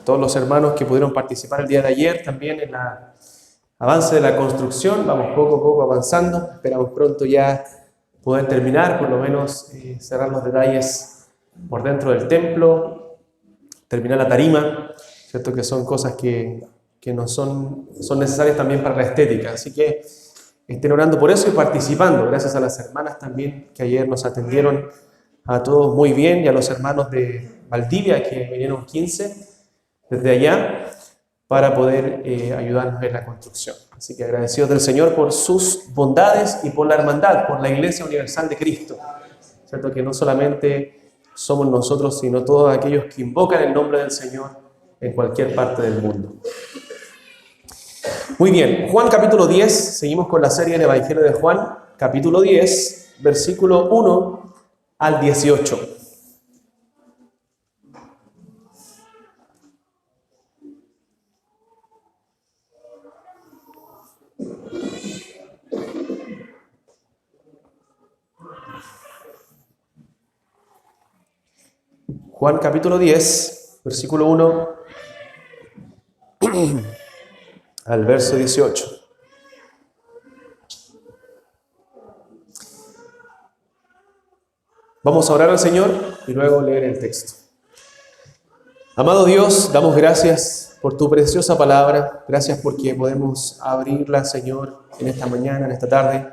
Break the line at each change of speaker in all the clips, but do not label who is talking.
todos los hermanos que pudieron participar el día de ayer también en el avance de la construcción. Vamos poco a poco avanzando. Esperamos pronto ya poder terminar, por lo menos cerrar los detalles por dentro del templo, terminar la tarima, ¿cierto? Que son cosas que no son necesarias también para la estética. Así que estén orando por eso y participando. Gracias a las hermanas también que ayer nos atendieron a todos muy bien, y a los hermanos de Valdivia que vinieron 15 desde allá para poder ayudarnos en la construcción. Así que agradecidos del Señor por sus bondades y por la hermandad, por la Iglesia Universal de Cristo, ¿cierto? Que no solamente somos nosotros, sino todos aquellos que invocan el nombre del Señor en cualquier parte del mundo. Muy bien, Juan capítulo 10, seguimos con la serie del Evangelio de Juan, capítulo 10, versículo 1 al 18. Juan capítulo 10, versículo 1 al verso 18. Vamos a orar al Señor y luego leer el texto. Amado Dios, damos gracias por tu preciosa palabra. Gracias porque podemos abrirla, Señor, en esta mañana, en esta tarde,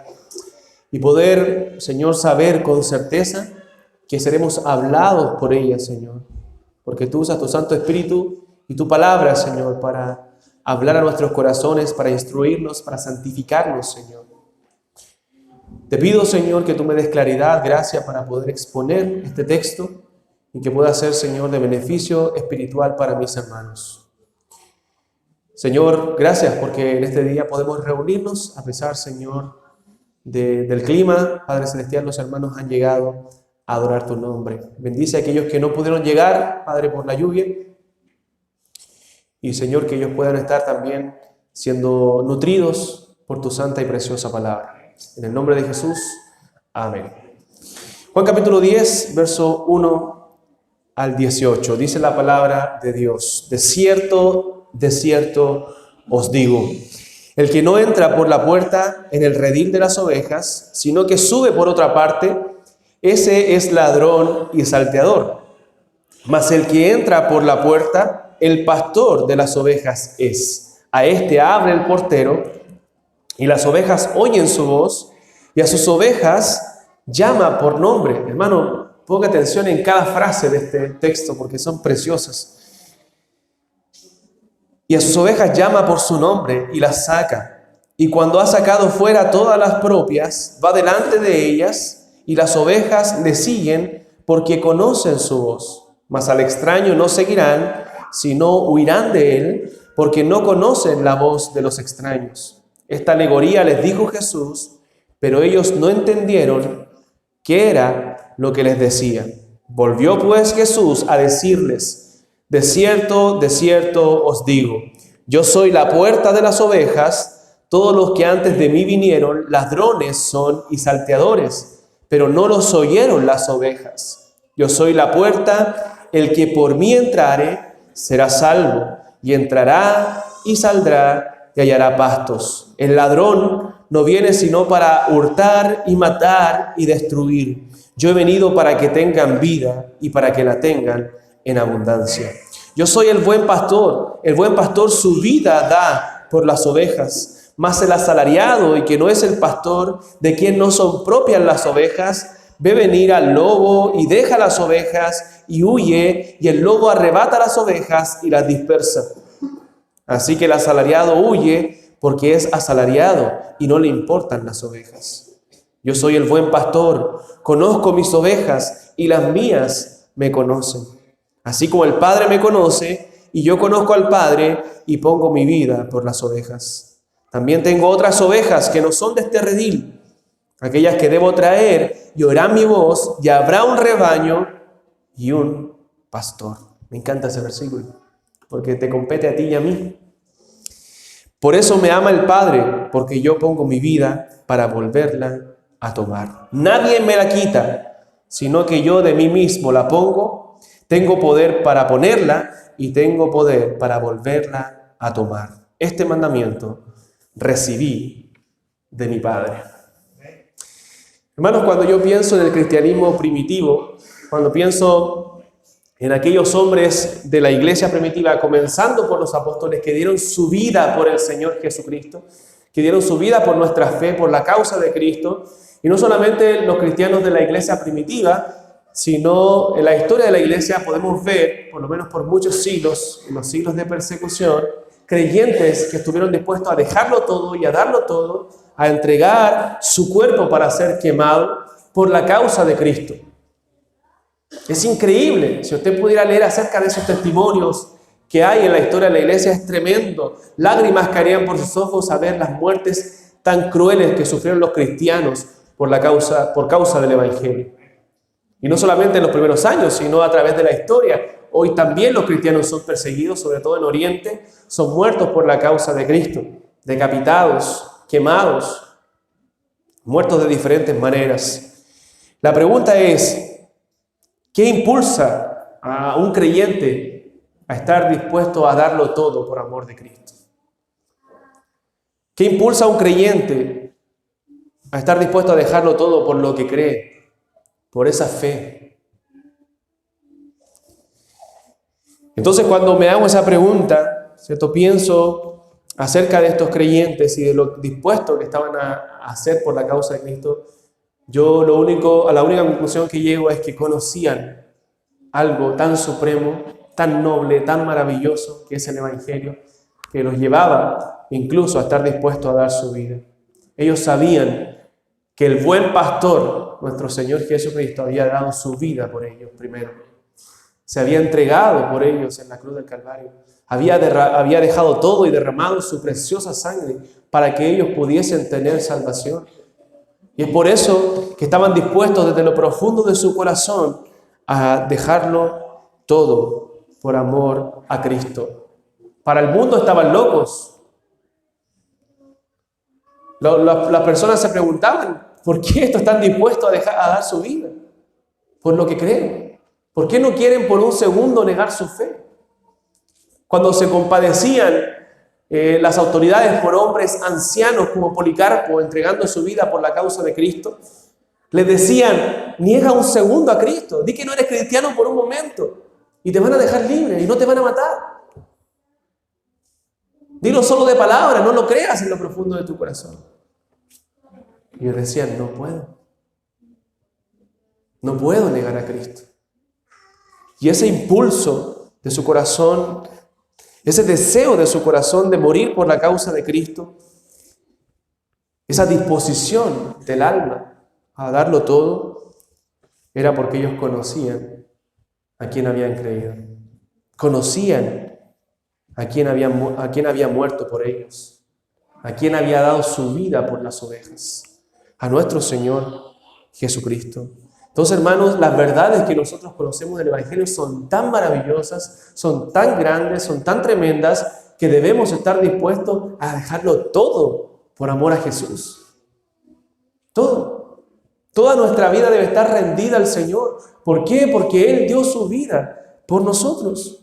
y poder, Señor, saber con certeza que seremos hablados por ella, Señor, porque tú usas tu Santo Espíritu y tu palabra, Señor, para hablar a nuestros corazones, para instruirnos, para santificarnos, Señor. Te pido, Señor, que tú me des claridad, gracia para poder exponer este texto y que pueda ser, Señor, de beneficio espiritual para mis hermanos. Señor, gracias porque en este día podemos reunirnos a pesar, Señor, del clima. Padre Celestial, los hermanos han llegado a adorar tu nombre. Bendice a aquellos que no pudieron llegar, Padre, por la lluvia. Y, Señor, que ellos puedan estar también siendo nutridos por tu santa y preciosa palabra. En el nombre de Jesús, amén. Juan capítulo 10, verso 1 al 18. Dice la palabra de Dios: de cierto, os digo, el que no entra por la puerta en el redil de las ovejas, sino que sube por otra parte, ese es ladrón y salteador. Mas el que entra por la puerta, el pastor de las ovejas es. A este abre el portero, y las ovejas oyen su voz, y a sus ovejas llama por nombre. Hermano, ponga atención en cada frase de este texto, porque son preciosas. Y a sus ovejas llama por su nombre, y las saca. Y cuando ha sacado fuera todas las propias, va delante de ellas, y las ovejas le siguen porque conocen su voz. Mas al extraño no seguirán, sino huirán de él, porque no conocen la voz de los extraños. Esta alegoría les dijo Jesús, pero ellos no entendieron qué era lo que les decía. Volvió pues Jesús a decirles: de cierto os digo, yo soy la puerta de las ovejas. Todos los que antes de mí vinieron, ladrones son y salteadores, pero no los oyeron las ovejas. Yo soy la puerta, el que por mí entrare será salvo, y entrará y saldrá y hallará pastos. El ladrón no viene sino para hurtar y matar y destruir. Yo he venido para que tengan vida y para que la tengan en abundancia. Yo soy el buen pastor su vida da por las ovejas. Mas el asalariado, y que no es el pastor, de quien no son propias las ovejas, ve venir al lobo y deja las ovejas y huye, y el lobo arrebata las ovejas y las dispersa. Así que el asalariado huye porque es asalariado y no le importan las ovejas. Yo soy el buen pastor, conozco mis ovejas y las mías me conocen. Así como el Padre me conoce y yo conozco al Padre y pongo mi vida por las ovejas. También tengo otras ovejas que no son de este redil, aquellas que debo traer, y oirán mi voz, y habrá un rebaño y un pastor. Me encanta ese versículo, porque te compete a ti y a mí. Por eso me ama el Padre, porque yo pongo mi vida para volverla a tomar. Nadie me la quita, sino que yo de mí mismo la pongo. Tengo poder para ponerla y tengo poder para volverla a tomar. Este mandamiento recibí de mi Padre. Hermanos, cuando yo pienso en el cristianismo primitivo, cuando pienso en aquellos hombres de la iglesia primitiva, comenzando por los apóstoles que dieron su vida por el Señor Jesucristo, que dieron su vida por nuestra fe, por la causa de Cristo, y no solamente los cristianos de la iglesia primitiva, sino en la historia de la iglesia podemos ver, por lo menos por muchos siglos, en los siglos de persecución, creyentes que estuvieron dispuestos a dejarlo todo y a darlo todo, a entregar su cuerpo para ser quemado por la causa de Cristo. Es increíble, si usted pudiera leer acerca de esos testimonios que hay en la historia de la iglesia, es tremendo. Lágrimas caerían por sus ojos a ver las muertes tan crueles que sufrieron los cristianos por causa del Evangelio. Y no solamente en los primeros años, sino a través de la historia. Hoy también los cristianos son perseguidos, sobre todo en Oriente, son muertos por la causa de Cristo, decapitados, quemados, muertos de diferentes maneras. La pregunta es, ¿qué impulsa a un creyente a estar dispuesto a darlo todo por amor de Cristo? ¿Qué impulsa a un creyente a estar dispuesto a dejarlo todo por lo que cree, por esa fe? Entonces, cuando me hago esa pregunta, ¿cierto?, pienso acerca de estos creyentes y de lo dispuestos que estaban a hacer por la causa de Cristo. A la única conclusión que llego es que conocían algo tan supremo, tan noble, tan maravilloso, que es el Evangelio, que los llevaba incluso a estar dispuestos a dar su vida. Ellos sabían que el buen pastor, nuestro Señor Jesucristo, había dado su vida por ellos primero. Se había entregado por ellos en la cruz del Calvario. Había dejado todo y derramado su preciosa sangre para que ellos pudiesen tener salvación. Y es por eso que estaban dispuestos desde lo profundo de su corazón a dejarlo todo por amor a Cristo. Para el mundo estaban locos. Las personas se preguntaban, ¿por qué estos están dispuestos a dar su vida? Por lo que creen. ¿Por qué no quieren por un segundo negar su fe? Cuando se compadecían las autoridades por hombres ancianos como Policarpo, entregando su vida por la causa de Cristo, les decían, niega un segundo a Cristo, di que no eres cristiano por un momento y te van a dejar libre y no te van a matar. Dilo solo de palabra, no lo creas en lo profundo de tu corazón. Y ellos decían, no puedo negar a Cristo. Y ese impulso de su corazón, ese deseo de su corazón de morir por la causa de Cristo, esa disposición del alma a darlo todo, era porque ellos conocían a quien habían creído. Conocían a quien había muerto por ellos, a quien había dado su vida por las ovejas, a nuestro Señor Jesucristo. Entonces, hermanos, las verdades que nosotros conocemos del Evangelio son tan maravillosas, son tan grandes, son tan tremendas, que debemos estar dispuestos a dejarlo todo por amor a Jesús. Todo. Toda nuestra vida debe estar rendida al Señor. ¿Por qué? Porque Él dio su vida por nosotros.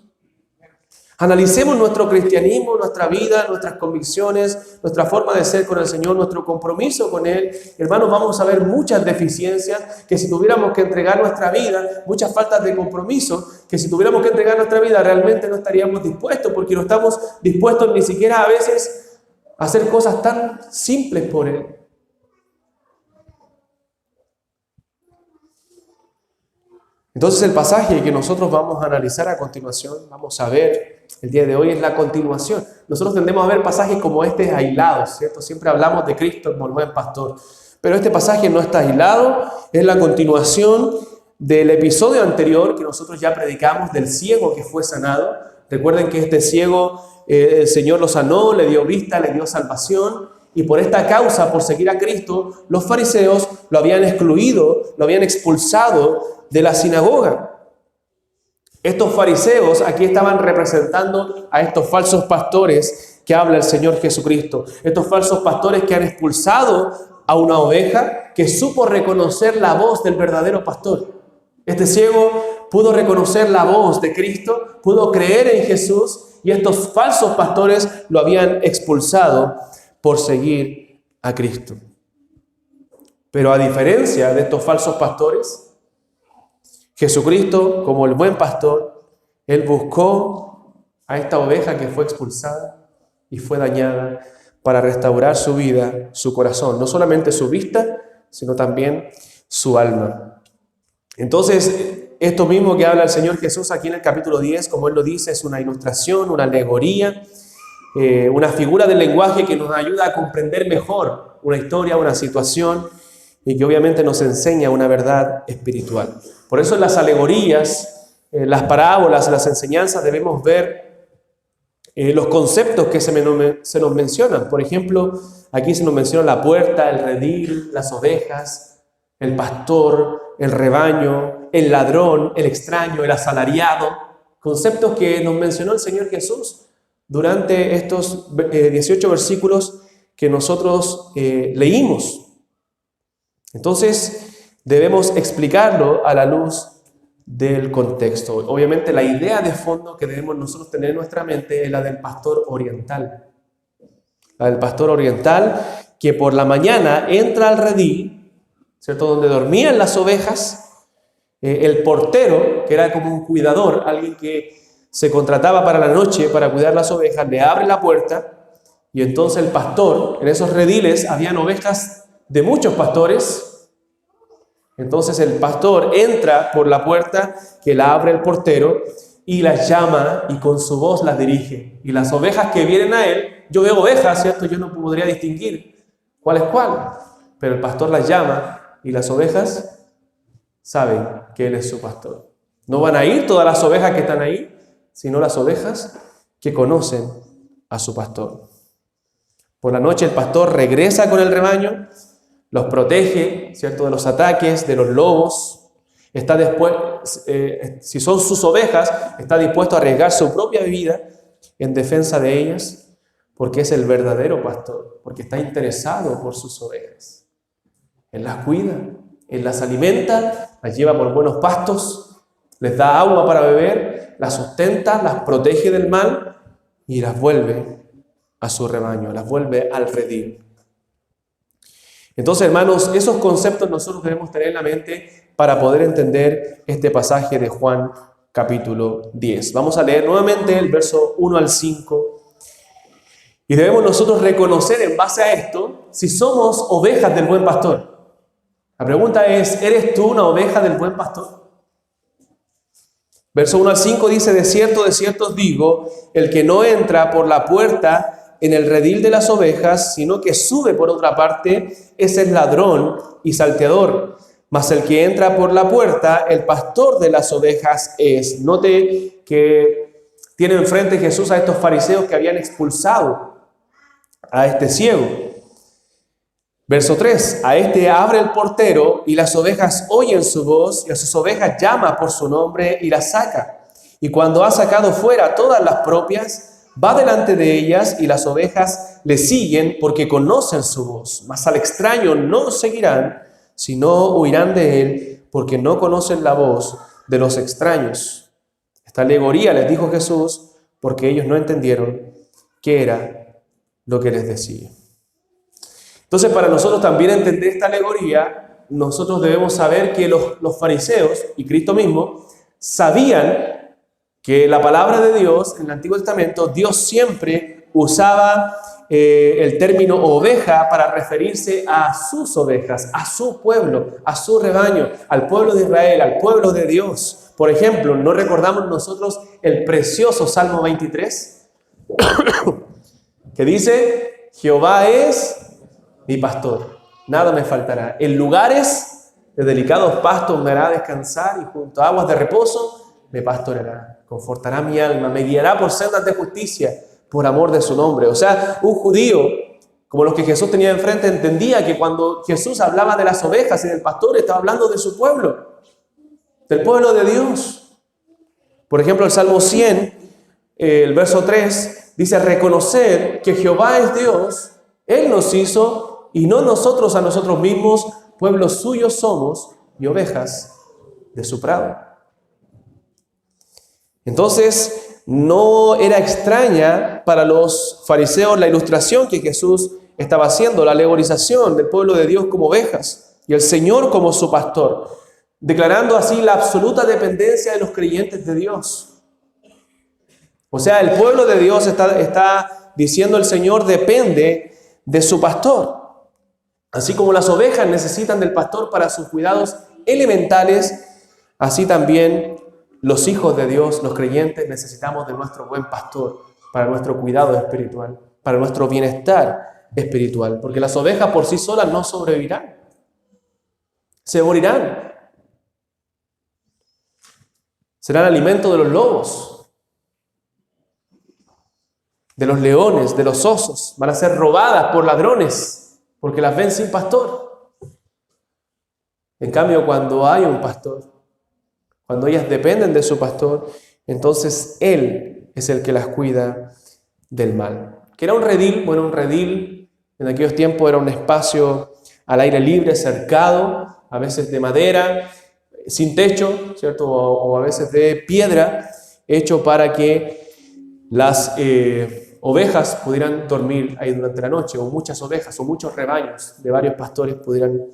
Analicemos nuestro cristianismo, nuestra vida, nuestras convicciones, nuestra forma de ser con el Señor, nuestro compromiso con Él. Hermanos, vamos a ver muchas deficiencias que si tuviéramos que entregar nuestra vida, muchas faltas de compromiso, que si tuviéramos que entregar nuestra vida realmente no estaríamos dispuestos, porque no estamos dispuestos ni siquiera a veces a hacer cosas tan simples por Él. Entonces el pasaje que nosotros vamos a analizar a continuación, vamos a ver el día de hoy, es la continuación. Nosotros tendemos a ver pasajes como este aislados, ¿cierto? Siempre hablamos de Cristo como el buen pastor, pero este pasaje no está aislado, es la continuación del episodio anterior que nosotros ya predicamos del ciego que fue sanado. Recuerden que este ciego, el Señor lo sanó, le dio vista, le dio salvación, y por esta causa, por seguir a Cristo, los fariseos lo habían excluido, lo habían expulsado de la sinagoga. Estos fariseos aquí estaban representando a estos falsos pastores que habla el Señor Jesucristo. Estos falsos pastores que han expulsado a una oveja que supo reconocer la voz del verdadero pastor. Este ciego pudo reconocer la voz de Cristo, pudo creer en Jesús, y estos falsos pastores lo habían expulsado por seguir a Cristo. Pero a diferencia de estos falsos pastores, Jesucristo, como el buen pastor, Él buscó a esta oveja que fue expulsada y fue dañada para restaurar su vida, su corazón, no solamente su vista, sino también su alma. Entonces, esto mismo que habla el Señor Jesús aquí en el capítulo 10, como Él lo dice, es una ilustración, una alegoría, una figura del lenguaje que nos ayuda a comprender mejor una historia, una situación, y que obviamente nos enseña una verdad espiritual. Por eso en las alegorías, las parábolas, las enseñanzas, debemos ver los conceptos que se nos mencionan. Por ejemplo, aquí se nos menciona la puerta, el redil, las ovejas, el pastor, el rebaño, el ladrón, el extraño, el asalariado. Conceptos que nos mencionó el Señor Jesús durante estos 18 versículos que nosotros leímos. Entonces, debemos explicarlo a la luz del contexto. Obviamente, la idea de fondo que debemos nosotros tener en nuestra mente es la del pastor oriental. La del pastor oriental que por la mañana entra al redil, ¿cierto?, donde dormían las ovejas. El portero, que era como un cuidador, alguien que se contrataba para la noche para cuidar las ovejas, le abre la puerta y entonces el pastor, en esos rediles habían ovejas de muchos pastores. Entonces el pastor entra por la puerta que la abre el portero y las llama y con su voz las dirige. Y las ovejas que vienen a él, yo veo ovejas, ¿cierto? Yo no podría distinguir cuál es cuál, pero el pastor las llama y las ovejas saben que él es su pastor. No van a ir todas las ovejas que están ahí, sino las ovejas que conocen a su pastor. Por la noche el pastor regresa con el rebaño, los protege, ¿cierto?, de los ataques, de los lobos. Está si son sus ovejas, está dispuesto a arriesgar su propia vida en defensa de ellas, porque es el verdadero pastor, porque está interesado por sus ovejas. Él las cuida, Él las alimenta, las lleva por buenos pastos, les da agua para beber, las sustenta, las protege del mal y las vuelve a su rebaño, las vuelve al redil. Entonces, hermanos, esos conceptos nosotros debemos tener en la mente para poder entender este pasaje de Juan capítulo 10. Vamos a leer nuevamente el verso 1 al 5. Y debemos nosotros reconocer en base a esto si somos ovejas del buen pastor. La pregunta es, ¿eres tú una oveja del buen pastor? Verso 1 al 5 dice, de cierto os digo, el que no entra por la puerta en el redil de las ovejas, sino que sube por otra parte, ese es ladrón y salteador. Mas el que entra por la puerta, el pastor de las ovejas es. Note que tiene enfrente Jesús a estos fariseos que habían expulsado a este ciego. Verso 3, a este abre el portero y las ovejas oyen su voz y a sus ovejas llama por su nombre y las saca. Y cuando ha sacado fuera todas las propias, va delante de ellas y las ovejas le siguen porque conocen su voz. Mas al extraño no seguirán, sino huirán de él porque no conocen la voz de los extraños. Esta alegoría les dijo Jesús porque ellos no entendieron qué era lo que les decía. Entonces, para nosotros también entender esta alegoría, nosotros debemos saber que los fariseos y Cristo mismo sabían que la palabra de Dios en el Antiguo Testamento, Dios siempre usaba el término oveja para referirse a sus ovejas, a su pueblo, a su rebaño, al pueblo de Israel, al pueblo de Dios. Por ejemplo, ¿no recordamos nosotros el precioso Salmo 23? Que dice, Jehová es mi pastor, nada me faltará. En lugares de delicados pastos me hará descansar y junto a aguas de reposo me pastoreará, confortará mi alma, me guiará por sendas de justicia, por amor de su nombre. O sea, un judío, como los que Jesús tenía enfrente, entendía que cuando Jesús hablaba de las ovejas y del pastor, estaba hablando de su pueblo, del pueblo de Dios. Por ejemplo, el Salmo 100, el verso 3, dice, reconocer que Jehová es Dios, Él nos hizo y no nosotros a nosotros mismos, pueblos suyos somos y ovejas de su prado. Entonces, no era extraña para los fariseos la ilustración que Jesús estaba haciendo, la alegorización del pueblo de Dios como ovejas y el Señor como su pastor, declarando así la absoluta dependencia de los creyentes de Dios. O sea, el pueblo de Dios está diciendo el Señor depende de su pastor. Así como las ovejas necesitan del pastor para sus cuidados elementales, así también los hijos de Dios, los creyentes, necesitamos de nuestro buen pastor para nuestro cuidado espiritual, para nuestro bienestar espiritual, porque las ovejas por sí solas no sobrevivirán, se morirán, serán alimento de los lobos, de los leones, de los osos, van a ser robadas por ladrones, porque las ven sin pastor. En cambio, cuando hay un pastor, cuando ellas dependen de su pastor, entonces Él es el que las cuida del mal. ¿Qué era un redil? Bueno, un redil en aquellos tiempos era un espacio al aire libre, cercado, a veces de madera, sin techo, ¿cierto? O a veces de piedra, hecho para que las ovejas pudieran dormir ahí durante la noche, o muchas ovejas, o muchos rebaños de varios pastores pudieran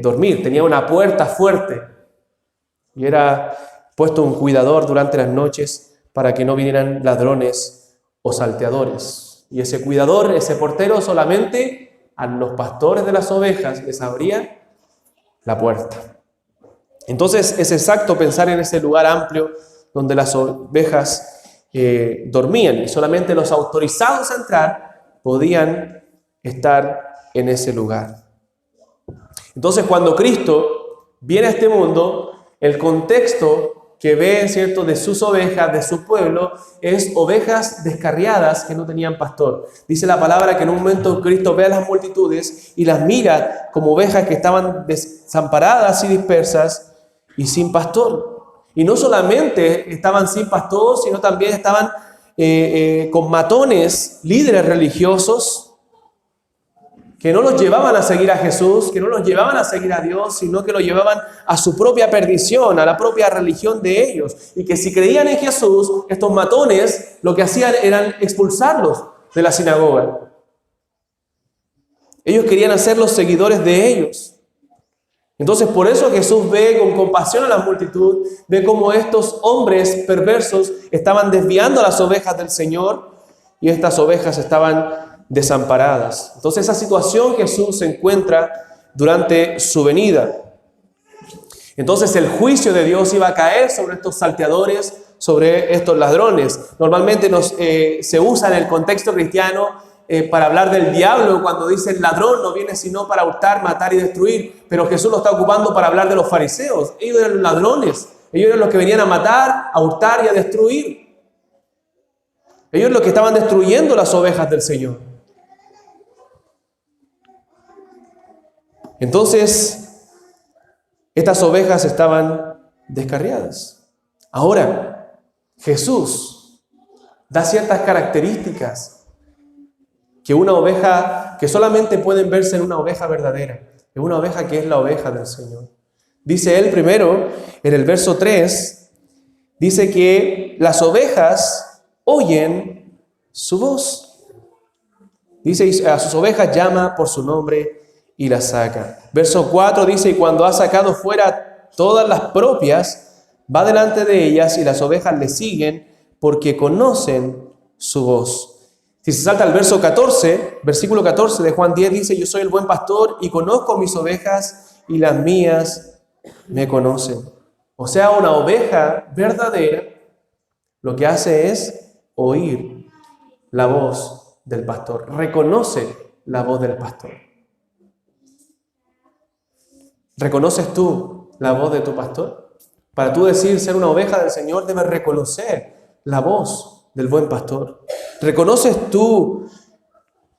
dormir. Tenía una puerta fuerte, y era puesto un cuidador durante las noches para que no vinieran ladrones o salteadores. Y ese cuidador, ese portero, solamente a los pastores de las ovejas les abría la puerta. Entonces es exacto pensar en ese lugar amplio donde las ovejas dormían y solamente los autorizados a entrar podían estar en ese lugar. Entonces cuando Cristo viene a este mundo, el contexto que ve, ¿cierto?, de sus ovejas, de su pueblo, es ovejas descarriadas que no tenían pastor. Dice la palabra que en un momento Cristo ve a las multitudes y las mira como ovejas que estaban desamparadas y dispersas y sin pastor. Y no solamente estaban sin pastor, sino también estaban con matones, líderes religiosos, que no los llevaban a seguir a Jesús, que no los llevaban a seguir a Dios, sino que los llevaban a su propia perdición, a la propia religión de ellos. Y que si creían en Jesús, estos matones lo que hacían eran expulsarlos de la sinagoga. Ellos querían hacer los seguidores de ellos. Entonces por eso Jesús ve con compasión a la multitud, ve cómo estos hombres perversos estaban desviando a las ovejas del Señor y estas ovejas estaban desamparadas. Entonces esa situación Jesús se encuentra durante su venida. Entonces el juicio de Dios iba a caer sobre estos salteadores, sobre estos ladrones. Normalmente se usa en el contexto cristiano para hablar del diablo cuando dice el ladrón no viene sino para hurtar, matar y destruir, pero Jesús lo está ocupando para hablar de los fariseos. Ellos eran los ladrones, ellos eran los que venían a matar, a hurtar y a destruir. Ellos los que estaban destruyendo las ovejas del Señor. Entonces, estas ovejas estaban descarriadas. Ahora, Jesús da ciertas características que una oveja, que solamente pueden verse en una oveja verdadera, en una oveja que es la oveja del Señor. Dice él primero, en el verso 3, dice que las ovejas oyen su voz. Dice, a sus ovejas llama por su nombre y las saca. Verso 4 dice, y cuando ha sacado fuera todas las propias, va delante de ellas y las ovejas le siguen porque conocen su voz. Si se salta al verso 14, versículo 14 de Juan 10 dice, yo soy el buen pastor y conozco mis ovejas y las mías me conocen. O sea, una oveja verdadera lo que hace es oír la voz del pastor, reconoce la voz del pastor. ¿Reconoces tú la voz de tu pastor? Para tú decir ser una oveja del Señor, debes reconocer la voz del buen pastor. ¿Reconoces tú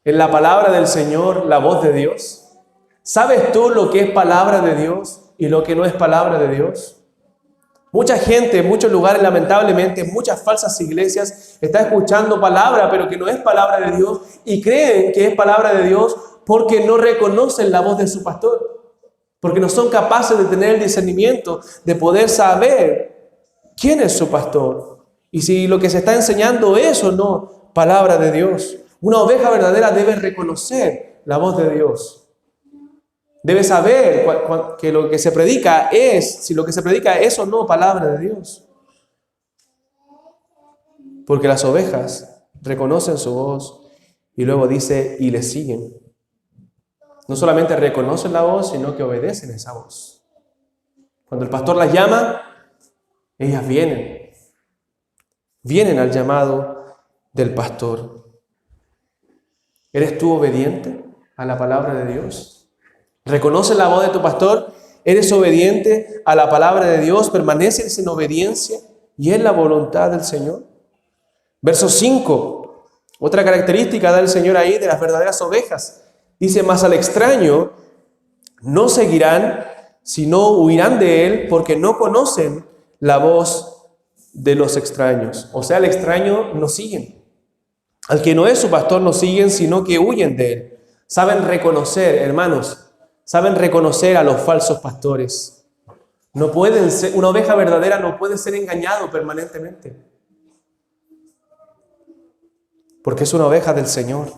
en la palabra del Señor la voz de Dios? ¿Sabes tú lo que es palabra de Dios y lo que no es palabra de Dios? Mucha gente en muchos lugares, lamentablemente, en muchas falsas iglesias, está escuchando palabra, pero que no es palabra de Dios, y creen que es palabra de Dios porque no reconocen la voz de su pastor. Porque no son capaces de tener el discernimiento, de poder saber quién es su pastor. Y si lo que se está enseñando es o no palabra de Dios. Una oveja verdadera debe reconocer la voz de Dios. Debe saber que lo que se predica si lo que se predica es o no palabra de Dios. Porque las ovejas reconocen su voz y luego dice, y le siguen. No solamente reconocen la voz, sino que obedecen esa voz. Cuando el pastor las llama, ellas vienen. Vienen al llamado del pastor. ¿Eres tú obediente a la palabra de Dios? ¿Reconoces la voz de tu pastor? ¿Eres obediente a la palabra de Dios? ¿Permaneces en obediencia y en la voluntad del Señor? Verso 5. Otra característica da el Señor ahí de las verdaderas ovejas. Dice, mas al extraño no seguirán, sino huirán de él, porque no conocen la voz de los extraños. O sea, al extraño no siguen. Al que no es su pastor no siguen, sino que huyen de él. Saben reconocer, hermanos, saben reconocer a los falsos pastores. No pueden ser, una oveja verdadera no puede ser engañado permanentemente. Porque es una oveja del Señor.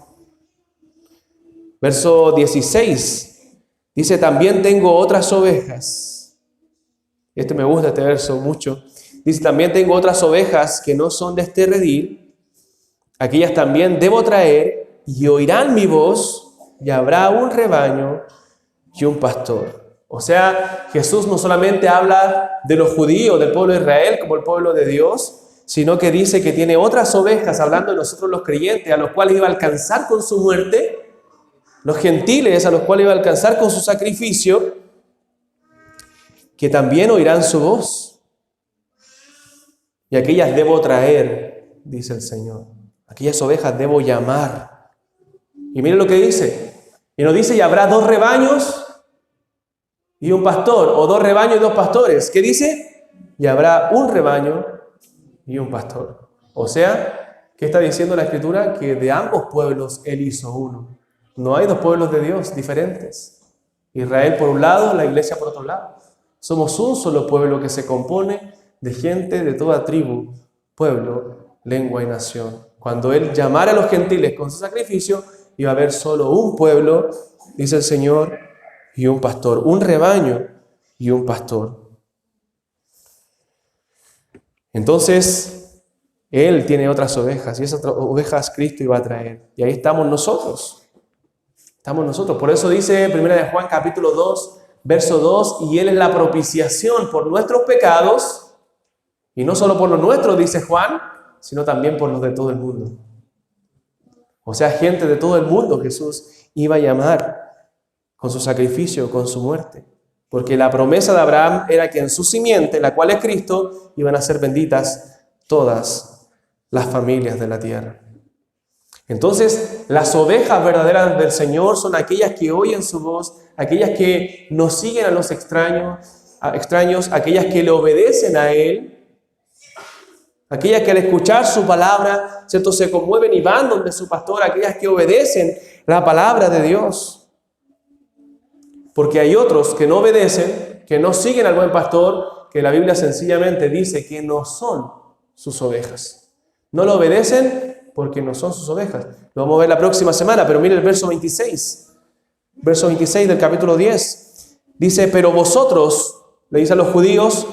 Verso 16, dice, también tengo otras ovejas. Me gusta este verso mucho. Dice, también tengo otras ovejas que no son de este redil. Aquellas también debo traer y oirán mi voz y habrá un rebaño y un pastor. O sea, Jesús no solamente habla de los judíos, del pueblo de Israel como el pueblo de Dios, sino que dice que tiene otras ovejas, hablando de nosotros los creyentes, a los cuales iba a alcanzar con su muerte, los gentiles a los cuales iba a alcanzar con su sacrificio, que también oirán su voz. Y aquellas debo traer, dice el Señor. Aquellas ovejas debo llamar. Y miren lo que dice. Y nos dice, y habrá 2 rebaños y un pastor, o 2 rebaños y 2 pastores. ¿Qué dice? Y habrá un rebaño y un pastor. O sea, ¿qué está diciendo la Escritura? Que de ambos pueblos Él hizo uno. No hay 2 pueblos de Dios diferentes. Israel por un lado, la iglesia por otro lado. Somos un solo pueblo que se compone de gente de toda tribu, pueblo, lengua y nación. Cuando Él llamara a los gentiles con su sacrificio, iba a haber solo un pueblo, dice el Señor, y un pastor. Un rebaño y un pastor. Entonces, Él tiene otras ovejas y esas ovejas Cristo iba a traer. Y ahí estamos nosotros. Estamos nosotros. Por eso dice 1 de Juan capítulo 2, verso 2, y Él es la propiciación por nuestros pecados, y no solo por los nuestros, dice Juan, sino también por los de todo el mundo. O sea, gente de todo el mundo Jesús iba a llamar con su sacrificio, con su muerte. Porque la promesa de Abraham era que en su simiente, la cual es Cristo, iban a ser benditas todas las familias de la tierra. Entonces, las ovejas verdaderas del Señor son aquellas que oyen su voz, aquellas que no siguen a los extraños, aquellas que le obedecen a Él, aquellas que al escuchar su palabra, ¿cierto?, se conmueven y van donde su pastor, aquellas que obedecen la palabra de Dios. Porque hay otros que no obedecen, que no siguen al buen pastor, que la Biblia sencillamente dice que no son sus ovejas. No lo obedecen porque no son sus ovejas. Lo vamos a ver la próxima semana, pero mire el verso 26. Verso 26 del capítulo 10. Dice, pero vosotros, le dice a los judíos,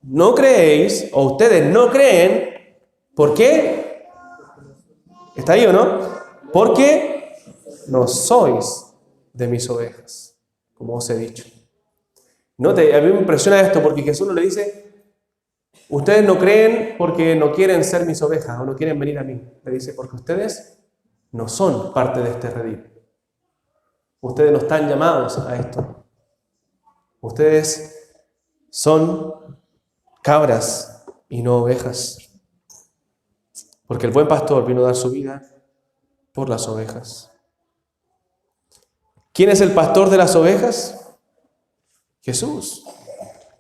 no creéis, o ustedes no creen. ¿Por qué? ¿Está ahí o no? Porque no sois de mis ovejas, como os he dicho. Note, a mí me impresiona esto porque Jesús no le dice, ustedes no creen porque no quieren ser mis ovejas o no quieren venir a mí. Le dice, porque ustedes no son parte de este redil. Ustedes no están llamados a esto. Ustedes son cabras y no ovejas. Porque el buen pastor vino a dar su vida por las ovejas. ¿Quién es el pastor de las ovejas? Jesús.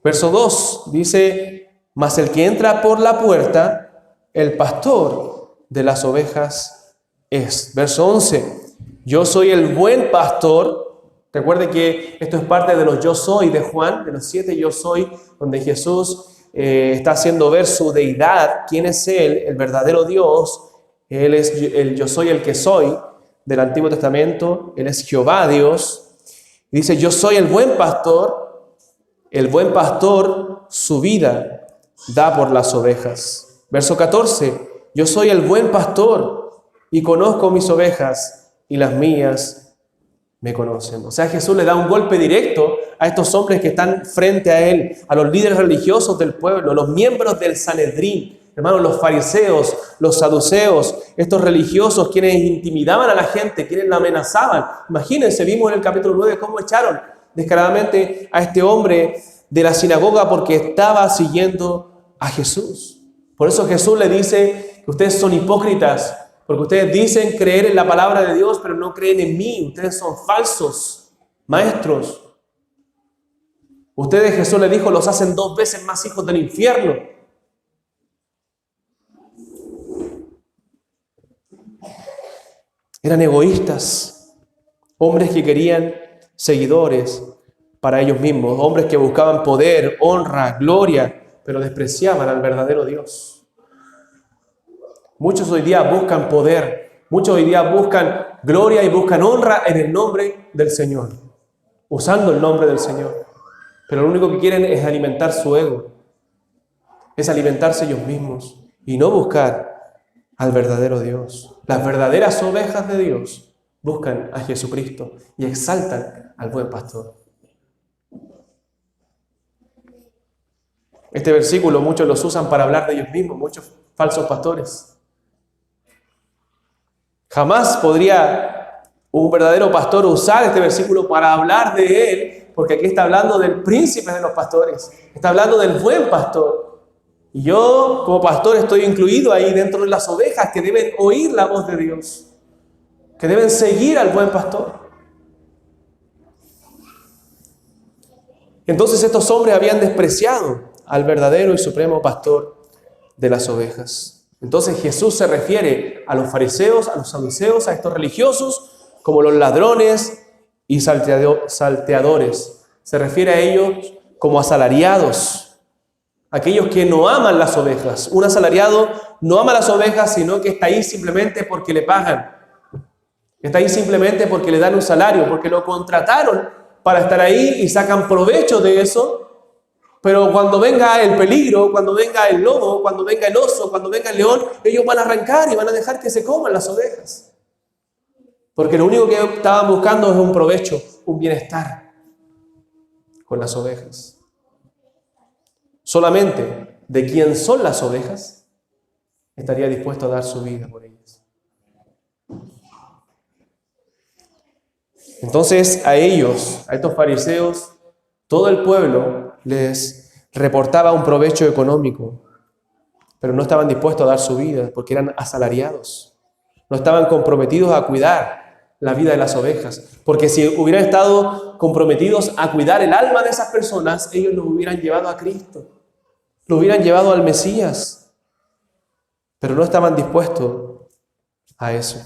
Verso 2 dice, mas el que entra por la puerta, el pastor de las ovejas es. Verso 11, yo soy el buen pastor. Recuerde que esto es parte de los yo soy de Juan, de los 7 yo soy, donde Jesús está haciendo ver su deidad, quién es Él, el verdadero Dios. Él es el yo soy el que soy del Antiguo Testamento. Él es Jehová Dios. Y dice, yo soy el buen pastor. El buen pastor su vida da por las ovejas. Verso 14, yo soy el buen pastor y conozco mis ovejas y las mías me conocen. O sea, Jesús le da un golpe directo a estos hombres que están frente a Él, a los líderes religiosos del pueblo, los miembros del Sanedrín, hermanos, los fariseos, los saduceos, estos religiosos quienes intimidaban a la gente, quienes la amenazaban. Imagínense, vimos en el capítulo 9 cómo echaron descaradamente a este hombre de la sinagoga porque estaba siguiendo a Jesús. Por eso Jesús le dice que ustedes son hipócritas, porque ustedes dicen creer en la palabra de Dios, pero no creen en mí. Ustedes son falsos maestros. Ustedes, Jesús le dijo, los hacen 2 veces más hijos del infierno. Eran egoístas, hombres que querían seguidores para ellos mismos, hombres que buscaban poder, honra, gloria, pero despreciaban al verdadero Dios. Muchos hoy día buscan poder, muchos hoy día buscan gloria y buscan honra en el nombre del Señor, usando el nombre del Señor. Pero lo único que quieren es alimentar su ego, es alimentarse ellos mismos y no buscar al verdadero Dios. Las verdaderas ovejas de Dios buscan a Jesucristo y exaltan al buen pastor. Este versículo muchos los usan para hablar de ellos mismos, muchos falsos pastores. Jamás podría un verdadero pastor usar este versículo para hablar de él, porque aquí está hablando del príncipe de los pastores, está hablando del buen pastor. Y yo, como pastor, estoy incluido ahí dentro de las ovejas que deben oír la voz de Dios, que deben seguir al buen pastor. Entonces estos hombres habían despreciado al verdadero y supremo pastor de las ovejas. Entonces Jesús se refiere a los fariseos, a los saduceos, a estos religiosos, como los ladrones y salteadores. Se refiere a ellos como asalariados, aquellos que no aman las ovejas. Un asalariado no ama las ovejas, sino que está ahí simplemente porque le pagan. Está ahí simplemente porque le dan un salario, porque lo contrataron para estar ahí y sacan provecho de eso. Pero cuando venga el peligro, cuando venga el lobo, cuando venga el oso, cuando venga el león, ellos van a arrancar y van a dejar que se coman las ovejas. Porque lo único que estaban buscando es un provecho, un bienestar con las ovejas. Solamente de quien son las ovejas estaría dispuesto a dar su vida por ellas. Entonces a ellos, a estos fariseos, todo el pueblo les reportaba un provecho económico, pero no estaban dispuestos a dar su vida porque eran asalariados. No estaban comprometidos a cuidar la vida de las ovejas, porque si hubieran estado comprometidos a cuidar el alma de esas personas, ellos los hubieran llevado a Cristo, lo hubieran llevado al Mesías, pero no estaban dispuestos a eso.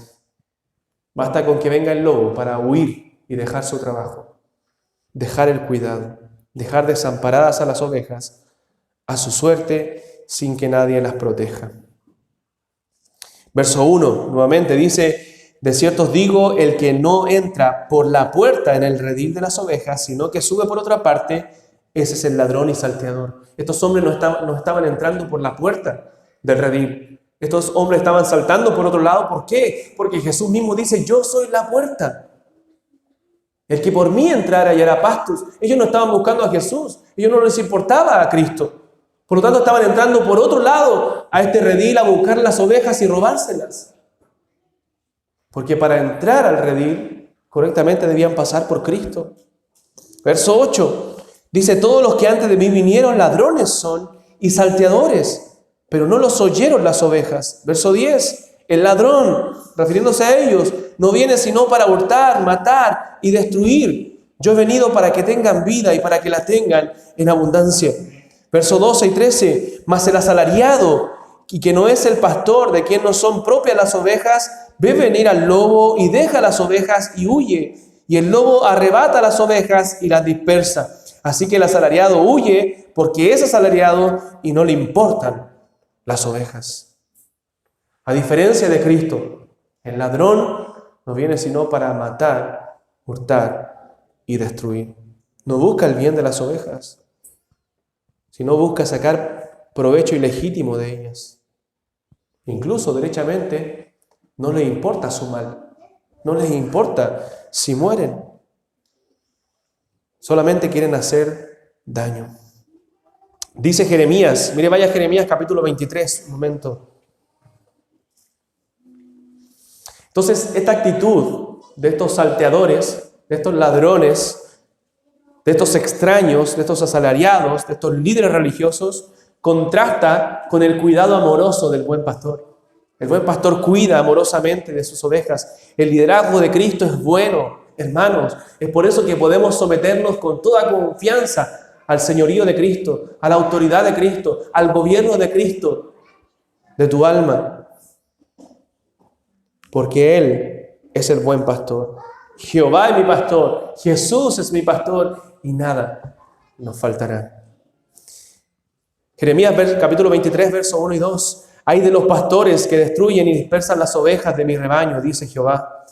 Basta con que venga el lobo para huir y dejar su trabajo, dejar el cuidado, dejar desamparadas a las ovejas a su suerte sin que nadie las proteja. Verso 1 nuevamente dice: de cierto os digo, el que no entra por la puerta en el redil de las ovejas, sino que sube por otra parte, ese es el ladrón y salteador. Estos hombres no estaban entrando por la puerta del redil. Estos hombres estaban saltando por otro lado. ¿Por qué? Porque Jesús mismo dice: yo soy la puerta. El que por mí entrara hallará pastos. Ellos no estaban buscando a Jesús. Ellos no les importaba a Cristo. Por lo tanto, estaban entrando por otro lado a este redil a buscar las ovejas y robárselas. Porque para entrar al redil, correctamente debían pasar por Cristo. Verso 8 dice: todos los que antes de mí vinieron ladrones son y salteadores, pero no los oyeron las ovejas. Verso 10, el ladrón, refiriéndose a ellos, no viene sino para hurtar, matar y destruir. Yo he venido para que tengan vida y para que la tengan en abundancia. Verso 12 y 13, mas el asalariado, y que no es el pastor, de quien no son propias las ovejas, ve venir al lobo y deja las ovejas y huye. Y el lobo arrebata las ovejas y las dispersa. Así que el asalariado huye porque es asalariado y no le importan las ovejas. A diferencia de Cristo, el ladrón no viene sino para matar, hurtar y destruir. No busca el bien de las ovejas, sino busca sacar provecho ilegítimo de ellas. Incluso derechamente no les importa su mal, no les importa si mueren. Solamente quieren hacer daño. Dice Jeremías, mire, vaya Jeremías capítulo 23, un momento. Entonces, esta actitud de estos salteadores, de estos ladrones, de estos extraños, de estos asalariados, de estos líderes religiosos, contrasta con el cuidado amoroso del buen pastor. El buen pastor cuida amorosamente de sus ovejas. El liderazgo de Cristo es bueno, hermanos. Es por eso que podemos someternos con toda confianza al señorío de Cristo, a la autoridad de Cristo, al gobierno de Cristo, de tu alma. Porque Él es el buen pastor. Jehová es mi pastor, Jesús es mi pastor y nada nos faltará. Jeremías capítulo 23, versos 1 y 2. Hay de los pastores que destruyen y dispersan las ovejas de mi rebaño, dice Jehová.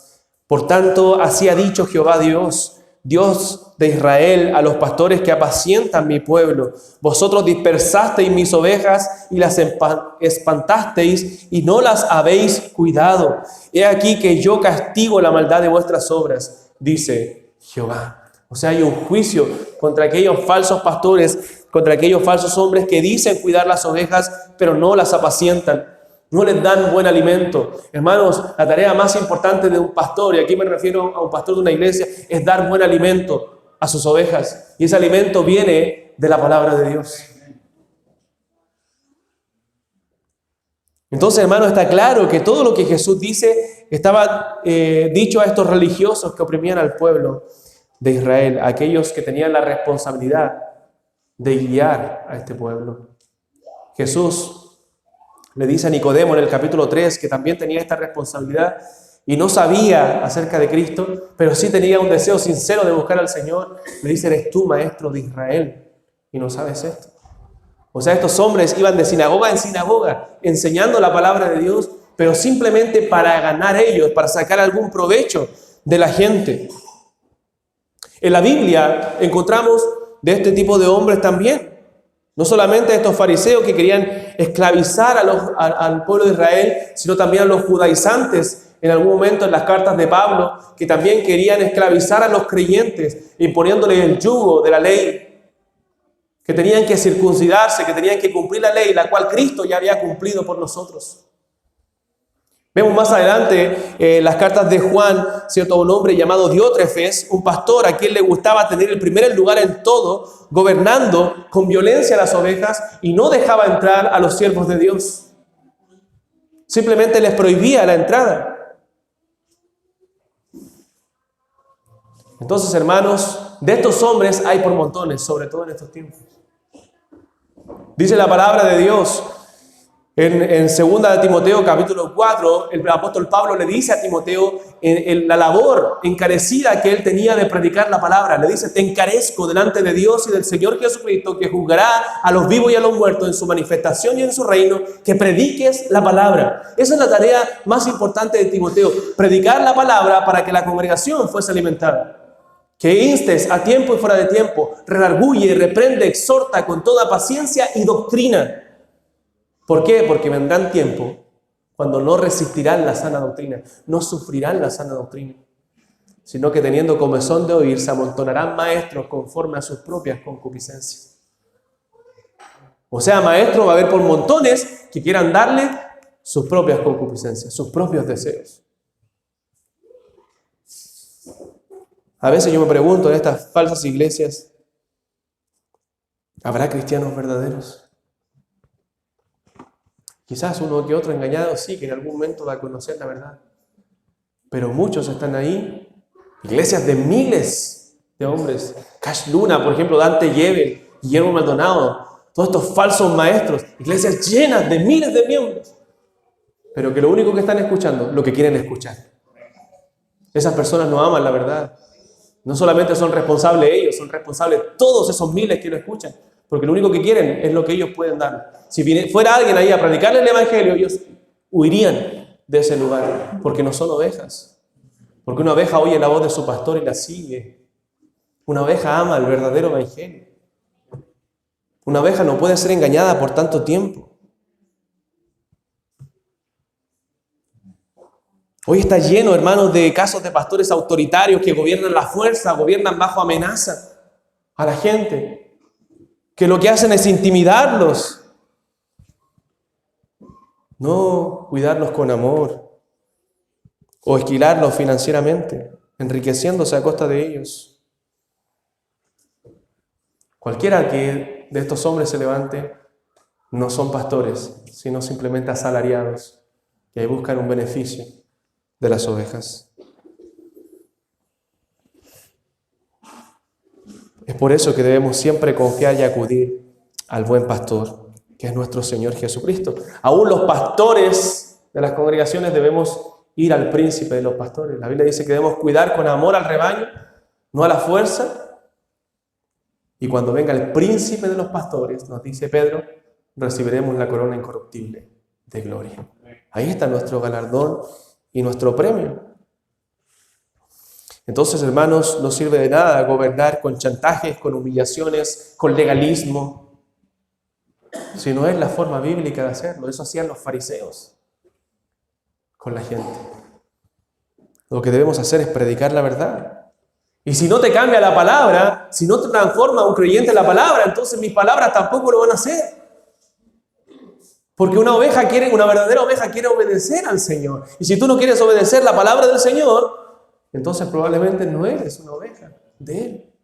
Por tanto, así ha dicho Jehová Dios, Dios de Israel, a los pastores que apacientan mi pueblo. Vosotros dispersasteis mis ovejas y las espantasteis y no las habéis cuidado. He aquí que yo castigo la maldad de vuestras obras, dice Jehová. O sea, hay un juicio contra aquellos falsos pastores, contra aquellos falsos hombres que dicen cuidar las ovejas, pero no las apacientan, no les dan buen alimento. Hermanos, la tarea más importante de un pastor, y aquí me refiero a un pastor de una iglesia, es dar buen alimento a sus ovejas. Y ese alimento viene de la palabra de Dios. Entonces, hermanos, está claro que todo lo que Jesús dice estaba dicho a estos religiosos que oprimían al pueblo de Israel, a aquellos que tenían la responsabilidad de guiar a este pueblo. Jesús le dice a Nicodemo en el capítulo 3 que también tenía esta responsabilidad y no sabía acerca de Cristo, pero sí tenía un deseo sincero de buscar al Señor. Le dice, eres tú, maestro de Israel, y no sabes esto. O sea, estos hombres iban de sinagoga en sinagoga enseñando la palabra de Dios, pero simplemente para ganar ellos, para sacar algún provecho de la gente. En la Biblia encontramos de este tipo de hombres también. No solamente estos fariseos que querían esclavizar al pueblo de Israel, sino también a los judaizantes en algún momento en las cartas de Pablo, que también querían esclavizar a los creyentes, imponiéndoles el yugo de la ley, que tenían que circuncidarse, que tenían que cumplir la ley, la cual Cristo ya había cumplido por nosotros. Vemos más adelante las cartas de Juan, ¿cierto? Un hombre llamado Diótrefes, un pastor a quien le gustaba tener el primer lugar en todo, gobernando con violencia a las ovejas y no dejaba entrar a los siervos de Dios. Simplemente les prohibía la entrada. Entonces, hermanos, de estos hombres hay por montones, sobre todo en estos tiempos. Dice la palabra de Dios en 2 Timoteo capítulo 4, el apóstol Pablo le dice a Timoteo en la labor encarecida que él tenía de predicar la palabra. Le dice, te encarezco delante de Dios y del Señor Jesucristo, que juzgará a los vivos y a los muertos en su manifestación y en su reino, que prediques la palabra. Esa es la tarea más importante de Timoteo, predicar la palabra para que la congregación fuese alimentada. Que instes a tiempo y fuera de tiempo, redarguye, reprende, exhorta con toda paciencia y doctrina. ¿Por qué? Porque vendrán tiempos cuando no resistirán la sana doctrina, no sufrirán la sana doctrina, sino que teniendo comezón de oír, se amontonarán maestros conforme a sus propias concupiscencias. O sea, maestros va a haber por montones que quieran darle sus propias concupiscencias, sus propios deseos. A veces yo me pregunto en estas falsas iglesias, ¿habrá cristianos verdaderos? Quizás uno que otro engañado sí, que en algún momento va a conocer la verdad. Pero muchos están ahí, iglesias de miles de hombres. Cash Luna, por ejemplo, Dante Gebel, Guillermo Maldonado, todos estos falsos maestros, iglesias llenas de miles de miembros. Pero que lo único que están escuchando, lo que quieren escuchar. Esas personas no aman la verdad. No solamente son responsables ellos, son responsables todos esos miles que lo escuchan, porque lo único que quieren es lo que ellos pueden dar. Si fuera alguien ahí a predicarle el evangelio, ellos huirían de ese lugar, porque no son ovejas. Porque una oveja oye la voz de su pastor y la sigue. Una oveja ama el verdadero evangelio. Una oveja no puede ser engañada por tanto tiempo. Hoy está lleno, hermanos, de casos de pastores autoritarios que gobiernan la fuerza, gobiernan bajo amenaza a la gente, que lo que hacen es intimidarlos, no cuidarlos con amor o esquilarlos financieramente, enriqueciéndose a costa de ellos. Cualquiera que de estos hombres se levante no son pastores, sino simplemente asalariados que buscan un beneficio de las ovejas. Es por eso que debemos siempre confiar y acudir al buen pastor, que es nuestro Señor Jesucristo. Aún los pastores de las congregaciones debemos ir al príncipe de los pastores. La Biblia dice que debemos cuidar con amor al rebaño, no a la fuerza. Y cuando venga el príncipe de los pastores, nos dice Pedro, recibiremos la corona incorruptible de gloria. Ahí está nuestro galardón y nuestro premio. Entonces, hermanos, no sirve de nada gobernar con chantajes, con humillaciones, con legalismo, si no es la forma bíblica de hacerlo. Eso hacían los fariseos con la gente. Lo que debemos hacer es predicar la verdad. Y si no te cambia la palabra, si no te transforma un creyente en la palabra, entonces mis palabras tampoco lo van a hacer. Porque una verdadera oveja quiere obedecer al Señor. Y si tú no quieres obedecer la palabra del Señor, entonces probablemente no eres una oveja de Él.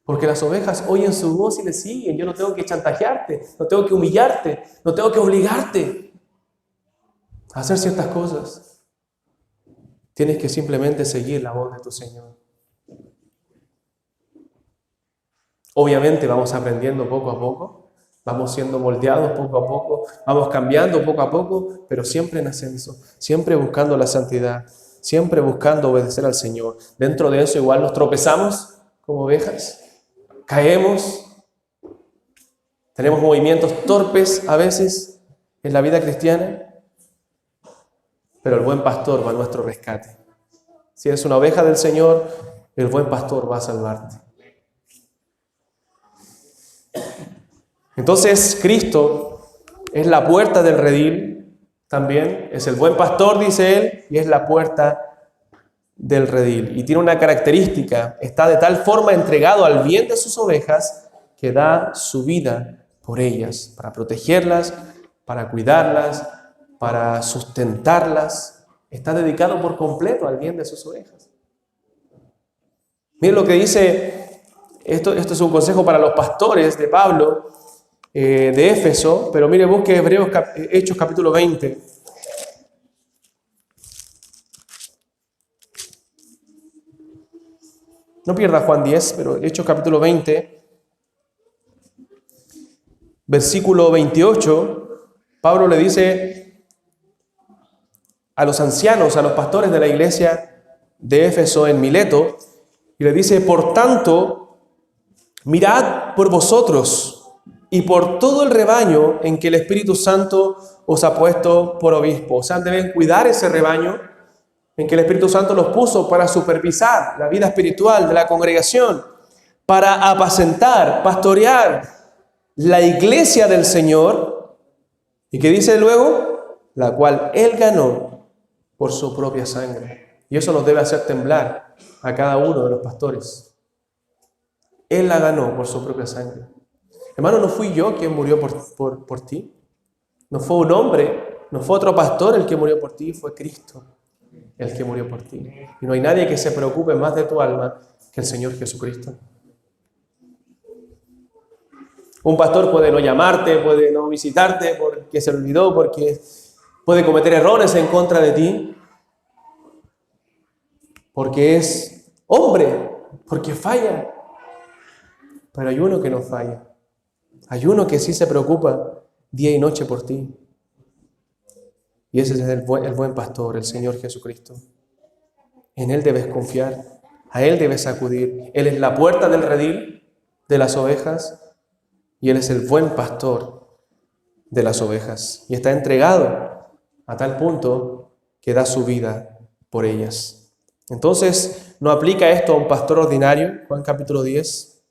Porque las ovejas oyen su voz y le siguen. Yo no tengo que chantajearte, no tengo que humillarte, no tengo que obligarte a hacer ciertas cosas. Tienes que simplemente seguir la voz de tu Señor. Obviamente vamos aprendiendo poco a poco, vamos siendo moldeados poco a poco, vamos cambiando poco a poco, pero siempre en ascenso, siempre buscando la santidad, siempre buscando obedecer al Señor. Dentro de eso igual nos tropezamos como ovejas, caemos, tenemos movimientos torpes a veces en la vida cristiana, pero el buen pastor va a nuestro rescate. Si eres una oveja del Señor, el buen pastor va a salvarte. Entonces, Cristo es la puerta del redil también, es el buen pastor, dice él, y es la puerta del redil. Y tiene una característica, está de tal forma entregado al bien de sus ovejas que da su vida por ellas, para protegerlas, para cuidarlas, para sustentarlas. Está dedicado por completo al bien de sus ovejas. Miren lo que dice, esto es un consejo para los pastores de Pablo, de Éfeso, pero mire, busque Hechos capítulo 20. No pierda Juan 10, pero Hechos capítulo 20, versículo 28, Pablo le dice a los ancianos, a los pastores de la iglesia de Éfeso en Mileto, y le dice, por tanto, mirad por vosotros y por todo el rebaño en que el Espíritu Santo os ha puesto por obispo. O sea, deben cuidar ese rebaño en que el Espíritu Santo los puso para supervisar la vida espiritual de la congregación, para apacentar, pastorear la iglesia del Señor. ¿Y qué dice luego? La cual Él ganó por su propia sangre. Y eso nos debe hacer temblar a cada uno de los pastores. Él la ganó por su propia sangre. Hermano, no fui yo quien murió por ti. No fue un hombre, no fue otro pastor el que murió por ti, fue Cristo el que murió por ti. Y no hay nadie que se preocupe más de tu alma que el Señor Jesucristo. Un pastor puede no llamarte, puede no visitarte porque se olvidó, porque puede cometer errores en contra de ti, porque es hombre, porque falla. Pero hay uno que no falla. Hay uno que sí se preocupa día y noche por ti. Y ese es el buen pastor, el Señor Jesucristo. En Él debes confiar, a Él debes acudir. Él es la puerta del redil de las ovejas. y Él es el buen pastor de las ovejas. Y está entregado a tal punto que da su vida por ellas. Entonces, no aplica esto a un pastor ordinario, Juan capítulo 10,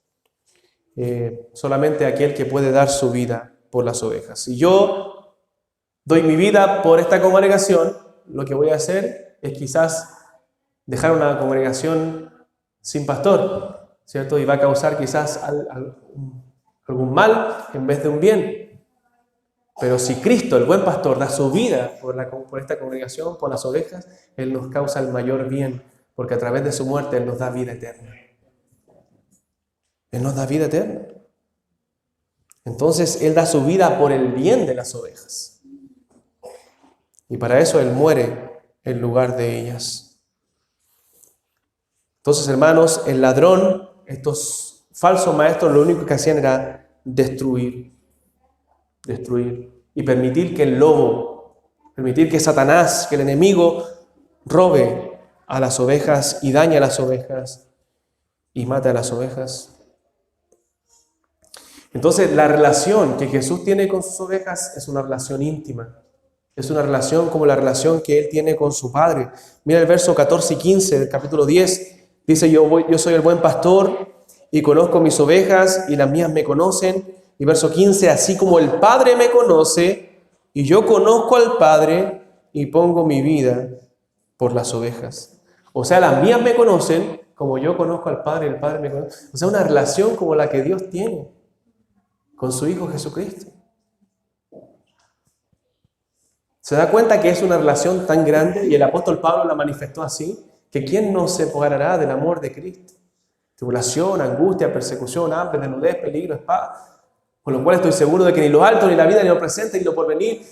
solamente a aquel que puede dar su vida por las ovejas. Si yo doy mi vida por esta congregación, lo que voy a hacer es quizás dejar una congregación sin pastor, ¿cierto? Y va a causar quizás algún mal en vez de un bien. Pero si Cristo, el buen pastor, da su vida por esta congregación, por las ovejas, Él nos causa el mayor bien, porque a través de su muerte Él nos da vida eterna. Él nos da vida eterna. Entonces Él da su vida por el bien de las ovejas. Y para eso Él muere en lugar de ellas. Entonces, hermanos, el ladrón, estos falsos maestros, lo único que hacían era destruir y permitir que el lobo, permitir que Satanás, que el enemigo robe a las ovejas y dañe a las ovejas y mate a las ovejas. Entonces, la relación que Jesús tiene con sus ovejas es una relación íntima. Es una relación como la relación que Él tiene con su Padre. Mira el verso 14 y 15 del capítulo 10. Dice, yo soy el buen pastor y conozco mis ovejas y las mías me conocen. Y verso 15, así como el Padre me conoce y yo conozco al Padre y pongo mi vida por las ovejas. O sea, las mías me conocen como yo conozco al Padre y el Padre me conoce. O sea, una relación como la que Dios tiene con su Hijo Jesucristo. ¿Se da cuenta que es una relación tan grande? Y el apóstol Pablo la manifestó así, que ¿quién nos separará del amor de Cristo? Tribulación, angustia, persecución, hambre, desnudez, peligro, espada. Con lo cual estoy seguro de que ni lo alto, ni la vida, ni lo presente, ni lo porvenir,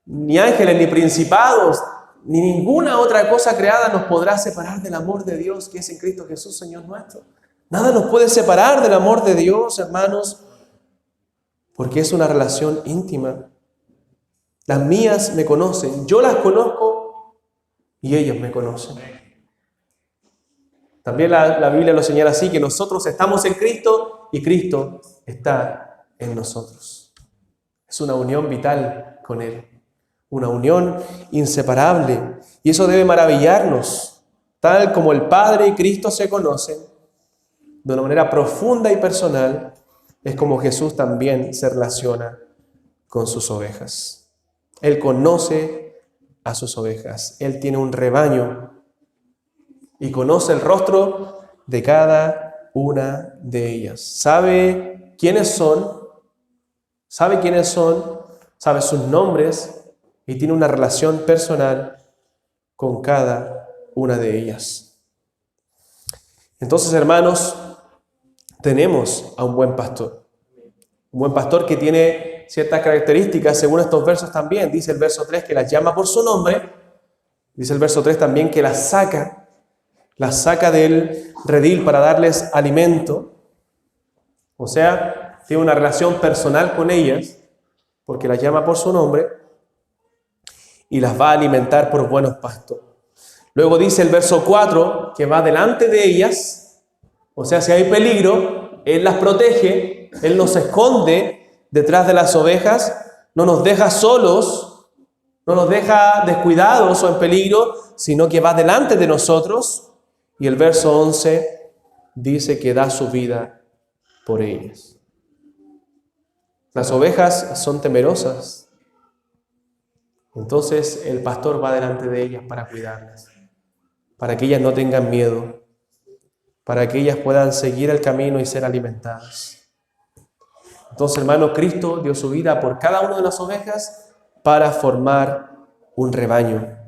ni ángeles, ni principados, ni ninguna otra cosa creada nos podrá separar del amor de Dios que es en Cristo Jesús, Señor nuestro. Nada nos puede separar del amor de Dios, hermanos, porque es una relación íntima. Las mías me conocen, yo las conozco y ellos me conocen. También la Biblia lo señala así, que nosotros estamos en Cristo y Cristo está en nosotros. Es una unión vital con Él, una unión inseparable. Y eso debe maravillarnos, tal como el Padre y Cristo se conocen de una manera profunda y personal, es como Jesús también se relaciona con sus ovejas. Él conoce a sus ovejas. Él tiene un rebaño y conoce el rostro de cada una de ellas. Sabe quiénes son, sabe sus nombres y tiene una relación personal con cada una de ellas. Entonces, hermanos, tenemos a un buen pastor. Un buen pastor que tiene ciertas características según estos versos también. Dice el verso 3 que las llama por su nombre. Dice el verso 3 también que las saca del redil para darles alimento. O sea, tiene una relación personal con ellas porque las llama por su nombre y las va a alimentar por buenos pastos. Luego dice el verso 4 que va delante de ellas. O sea, si hay peligro, Él las protege, Él nos esconde detrás de las ovejas, no nos deja solos, no nos deja descuidados o en peligro, sino que va delante de nosotros. Y el verso 11 dice que da su vida por ellas. Las ovejas son temerosas. Entonces el pastor va delante de ellas para cuidarlas, para que ellas no tengan miedo, para que ellas puedan seguir el camino y ser alimentadas. Entonces, hermano, Cristo dio su vida por cada una de las ovejas para formar un rebaño,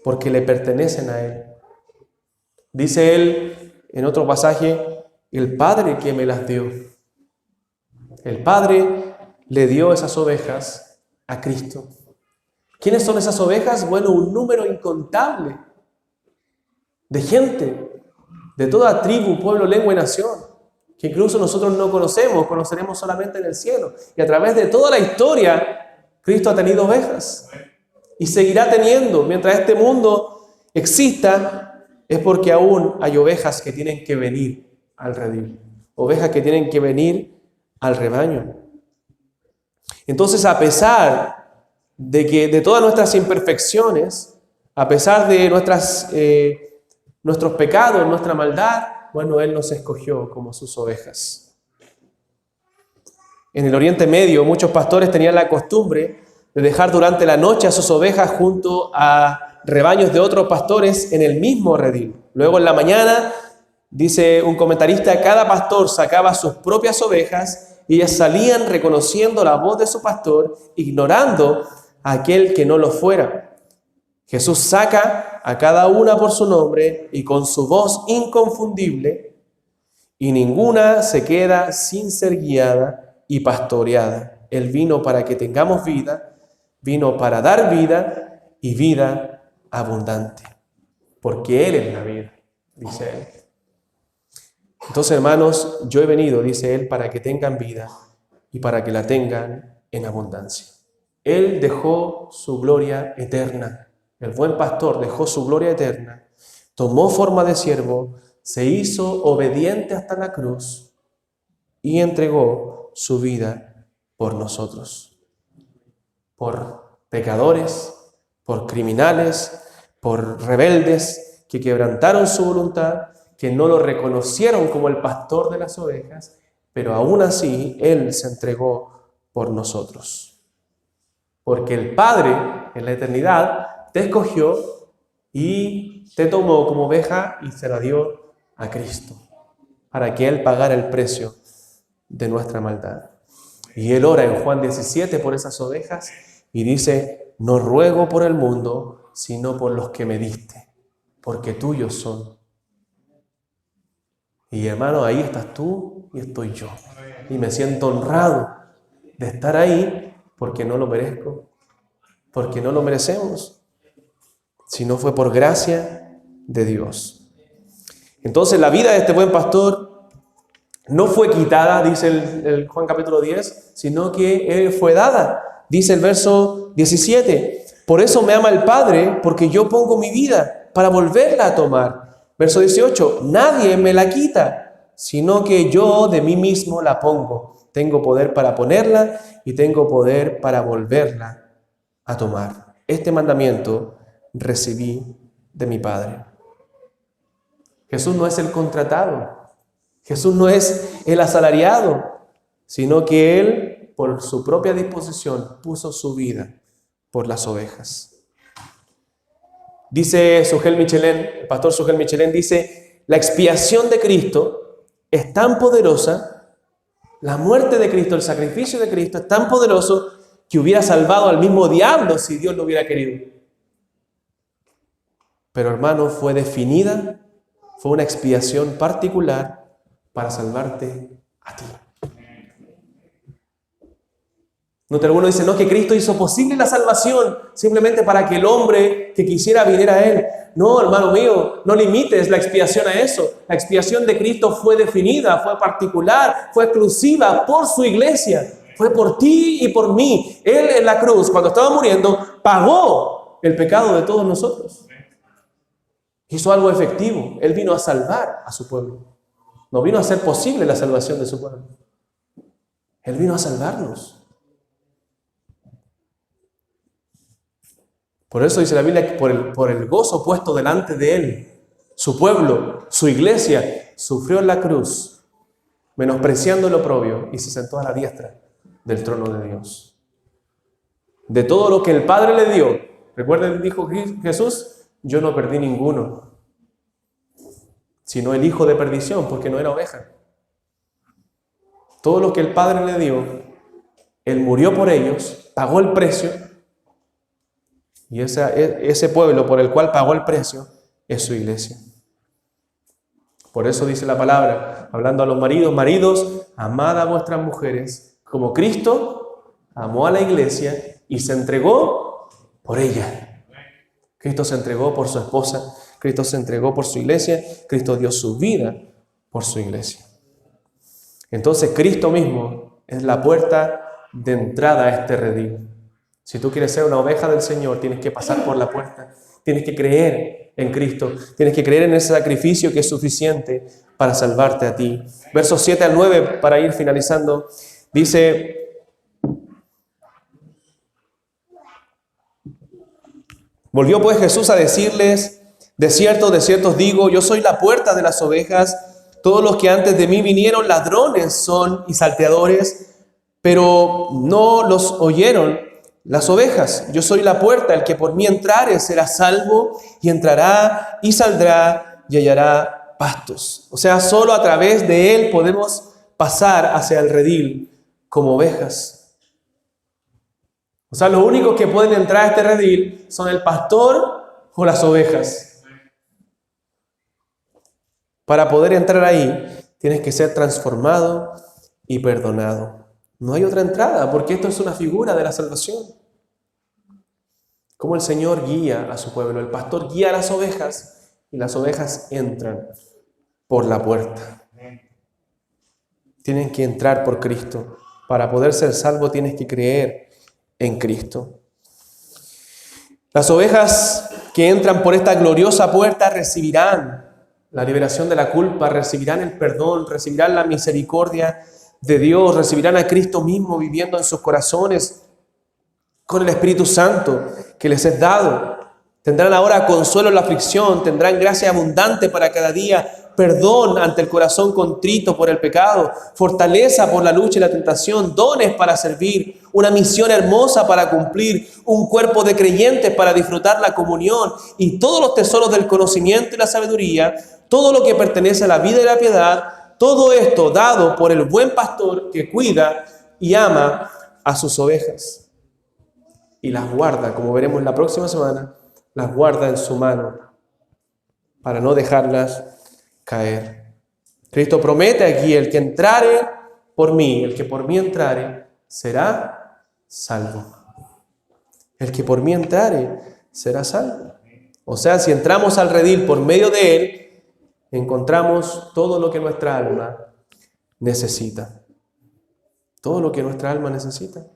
porque le pertenecen a Él. Dice Él en otro pasaje, el Padre que me las dio. El Padre le dio esas ovejas a Cristo. ¿Quiénes son esas ovejas? Bueno, un número incontable de gente, de toda tribu, pueblo, lengua y nación, que incluso nosotros no conocemos, conoceremos solamente en el cielo. Y a través de toda la historia, Cristo ha tenido ovejas y seguirá teniendo. Mientras este mundo exista, es porque aún hay ovejas que tienen que venir al redil, ovejas que tienen que venir al rebaño. Entonces, a pesar de todas nuestras imperfecciones, a pesar de nuestros pecados, nuestra maldad, bueno, Él nos escogió como sus ovejas. En el Oriente Medio, muchos pastores tenían la costumbre de dejar durante la noche a sus ovejas junto a rebaños de otros pastores en el mismo redil. Luego en la mañana, dice un comentarista, cada pastor sacaba sus propias ovejas y ellas salían reconociendo la voz de su pastor, ignorando a aquel que no lo fuera. Jesús saca a cada una por su nombre y con su voz inconfundible, y ninguna se queda sin ser guiada y pastoreada. Él vino para que tengamos vida, vino para dar vida y vida abundante, porque Él es la vida, dice Él. Entonces, hermanos, yo he venido, dice Él, para que tengan vida y para que la tengan en abundancia. Él dejó su gloria eterna. El buen pastor dejó su gloria eterna, tomó forma de siervo, se hizo obediente hasta la cruz y entregó su vida por nosotros. Por pecadores, por criminales, por rebeldes que quebrantaron su voluntad, que no lo reconocieron como el pastor de las ovejas, pero aún así Él se entregó por nosotros. Porque el Padre en la eternidad te escogió y te tomó como oveja y se la dio a Cristo, para que Él pagara el precio de nuestra maldad. Y Él ora en Juan 17 por esas ovejas y dice, no ruego por el mundo, sino por los que me diste, porque tuyos son. Y hermano, ahí estás tú y estoy yo. Y me siento honrado de estar ahí porque no lo merezco, porque no lo merecemos, sino fue por gracia de Dios. Entonces la vida de este buen pastor no fue quitada, dice el Juan capítulo 10, sino que fue dada. Dice el verso 17, por eso me ama el Padre, porque yo pongo mi vida para volverla a tomar. Verso 18, nadie me la quita, sino que yo de mí mismo la pongo. Tengo poder para ponerla y tengo poder para volverla a tomar. Este mandamiento recibí de mi Padre. Jesús no es el contratado, Jesús no es el asalariado, sino que Él, por su propia disposición, puso su vida por las ovejas. Dice Sugel Michelén, el pastor Sugel Michelén dice, la expiación de Cristo es tan poderosa, la muerte de Cristo, el sacrificio de Cristo es tan poderoso que hubiera salvado al mismo diablo si Dios lo hubiera querido. Pero hermano, fue definida, fue una expiación particular para salvarte a ti. Nota, alguno dice, no, que Cristo hizo posible la salvación simplemente para que el hombre que quisiera viniera a Él. No, hermano mío, no limites la expiación a eso. La expiación de Cristo fue definida, fue particular, fue exclusiva por su iglesia. Fue por ti y por mí. Él en la cruz, cuando estaba muriendo, pagó el pecado de todos nosotros. Hizo algo efectivo. Él vino a salvar a su pueblo. No vino a hacer posible la salvación de su pueblo. Él vino a salvarnos. Por eso dice la Biblia que por el gozo puesto delante de Él, su pueblo, su iglesia, sufrió en la cruz, menospreciando el oprobio, y se sentó a la diestra del trono de Dios. De todo lo que el Padre le dio, recuerden, dijo Jesús, yo no perdí ninguno, sino el hijo de perdición, porque no era oveja. Todo lo que el Padre le dio, Él murió por ellos, pagó el precio, y ese pueblo por el cual pagó el precio es su iglesia. Por eso dice la palabra, hablando a los maridos, maridos, amad a vuestras mujeres, como Cristo amó a la iglesia y se entregó por ella. Cristo se entregó por su esposa, Cristo se entregó por su iglesia, Cristo dio su vida por su iglesia. Entonces Cristo mismo es la puerta de entrada a este redil. Si tú quieres ser una oveja del Señor, tienes que pasar por la puerta. Tienes que creer en Cristo. Tienes que creer en ese sacrificio que es suficiente para salvarte a ti. Versos 7 al 9, para ir finalizando, dice: volvió pues Jesús a decirles: de cierto os digo, yo soy la puerta de las ovejas. Todos los que antes de mí vinieron ladrones son y salteadores, pero no los oyeron las ovejas. Yo soy la puerta, el que por mí entrare será salvo, y entrará y saldrá y hallará pastos. O sea, solo a través de él podemos pasar hacia el redil como ovejas. O sea, los únicos que pueden entrar a este redil son el pastor o las ovejas. Para poder entrar ahí, tienes que ser transformado y perdonado. No hay otra entrada, porque esto es una figura de la salvación. Como el Señor guía a su pueblo. El pastor guía a las ovejas y las ovejas entran por la puerta. Tienen que entrar por Cristo. Para poder ser salvo tienes que creer en Cristo. Las ovejas que entran por esta gloriosa puerta recibirán la liberación de la culpa, recibirán el perdón, recibirán la misericordia de Dios, recibirán a Cristo mismo viviendo en sus corazones con el Espíritu Santo que les es dado. Tendrán ahora consuelo en la aflicción, tendrán gracia abundante para cada día, perdón ante el corazón contrito por el pecado, fortaleza por la lucha y la tentación, dones para servir, una misión hermosa para cumplir, un cuerpo de creyentes para disfrutar la comunión y todos los tesoros del conocimiento y la sabiduría, todo lo que pertenece a la vida y la piedad, todo esto dado por el buen pastor que cuida y ama a sus ovejas y las guarda, como veremos la próxima semana, las guarda en su mano para no dejarlas caer. Cristo promete aquí: el que entrare por mí, el que por mí entrare, será salvo. El que por mí entrare, será salvo. O sea, si entramos al redil por medio de él, encontramos todo lo que nuestra alma necesita. Todo lo que nuestra alma necesita.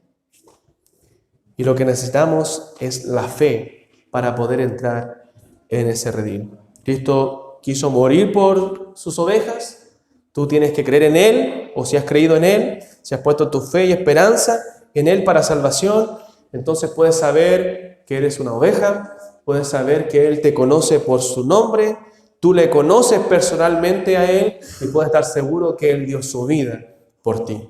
Y lo que necesitamos es la fe para poder entrar en ese redil. Cristo quiso morir por sus ovejas. Tú tienes que creer en él, o si has creído en él, si has puesto tu fe y esperanza en él para salvación, entonces puedes saber que eres una oveja, puedes saber que él te conoce por su nombre, tú le conoces personalmente a él y puedes estar seguro que él dio su vida por ti.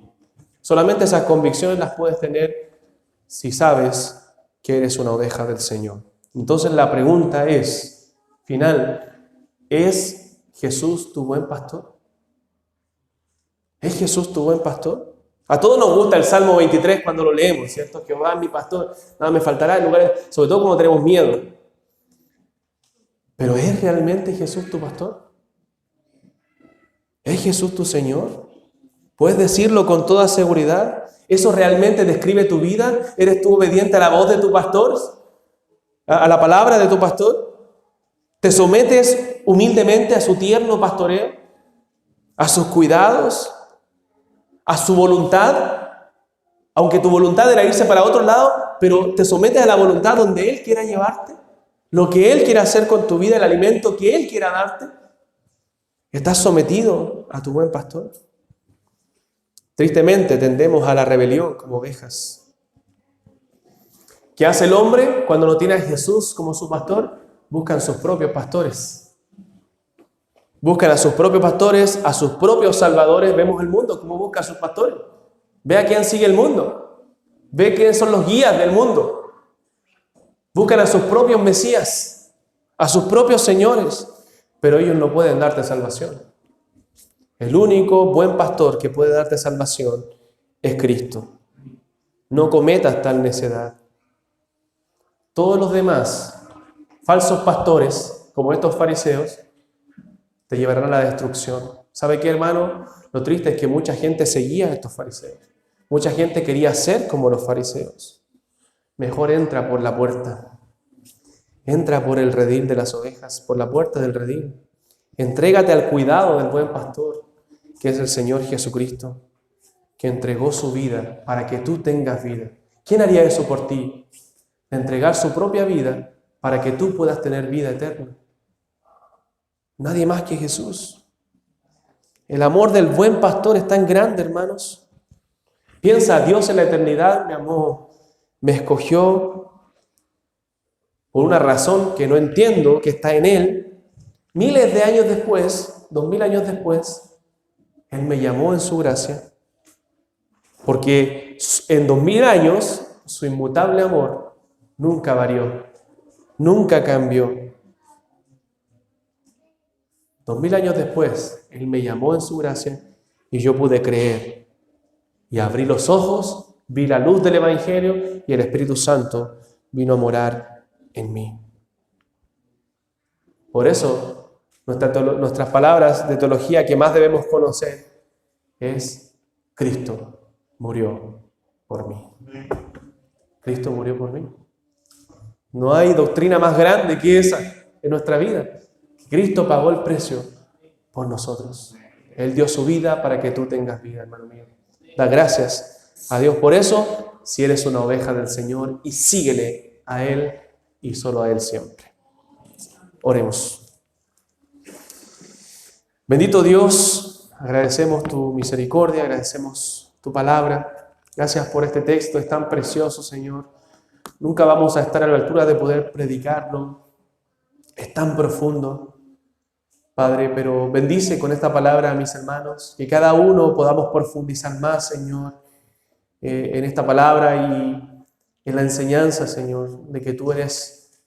Solamente esas convicciones las puedes tener si sabes que eres una oveja del Señor. Entonces la pregunta es, final, ¿es Jesús tu buen pastor? ¿Es Jesús tu buen pastor? A todos nos gusta el Salmo 23 cuando lo leemos, ¿cierto? Jehová es mi pastor, nada me faltará en lugares, sobre todo cuando tenemos miedo. ¿Pero es realmente Jesús tu pastor? ¿Es Jesús tu Señor? ¿Puedes decirlo con toda seguridad? ¿Eso realmente describe tu vida? ¿Eres tú obediente a la voz de tu pastor? ¿A la palabra de tu pastor? ¿Te sometes humildemente a su tierno pastoreo? ¿A sus cuidados? ¿A su voluntad? Aunque tu voluntad era irse para otro lado, pero te sometes a la voluntad donde Él quiera llevarte. Lo que Él quiera hacer con tu vida, el alimento que Él quiera darte. ¿Estás sometido a tu buen pastor? Tristemente tendemos a la rebelión como ovejas. ¿Qué hace el hombre cuando no tiene a Jesús como su pastor? Buscan sus propios pastores. Buscan a sus propios pastores, a sus propios salvadores. Vemos el mundo como busca a sus pastores. Ve a quién sigue el mundo. Ve quiénes son los guías del mundo. Buscan a sus propios mesías, a sus propios señores, pero ellos no pueden darte salvación. El único buen pastor que puede darte salvación es Cristo. No cometas tal necedad. Todos los demás, falsos pastores, como estos fariseos, te llevarán a la destrucción. ¿Sabe qué, hermano? Lo triste es que mucha gente seguía a estos fariseos. Mucha gente quería ser como los fariseos. Mejor entra por la puerta. Entra por el redil de las ovejas, por la puerta del redil. Entrégate al cuidado del buen pastor, que es el Señor Jesucristo, que entregó su vida para que tú tengas vida. ¿Quién haría eso por ti? Entregar su propia vida para que tú puedas tener vida eterna. Nadie más que Jesús. El amor del buen pastor es tan grande, hermanos. Piensa, Dios en la eternidad me amó, me escogió por una razón que no entiendo, que está en Él. Miles de años después, 2000 años después, Él me llamó en su gracia, porque en 2000 años su inmutable amor nunca varió, nunca cambió. 2000 años después, Él me llamó en su gracia y yo pude creer. Y abrí los ojos, vi la luz del Evangelio y el Espíritu Santo vino a morar en mí. Por eso, nuestras palabras de teología que más debemos conocer es: Cristo murió por mí. Cristo murió por mí. No hay doctrina más grande que esa en nuestra vida. Cristo pagó el precio por nosotros. Él dio su vida para que tú tengas vida, hermano mío. Da gracias a Dios por eso, si eres una oveja del Señor, y síguele a Él y solo a Él siempre. Oremos. Bendito Dios, agradecemos tu misericordia, agradecemos tu palabra. Gracias por este texto, es tan precioso, Señor. Nunca vamos a estar a la altura de poder predicarlo. Es tan profundo, Padre, pero bendice con esta palabra a mis hermanos, que cada uno podamos profundizar más, Señor, en esta palabra y en la enseñanza, Señor, de que tú eres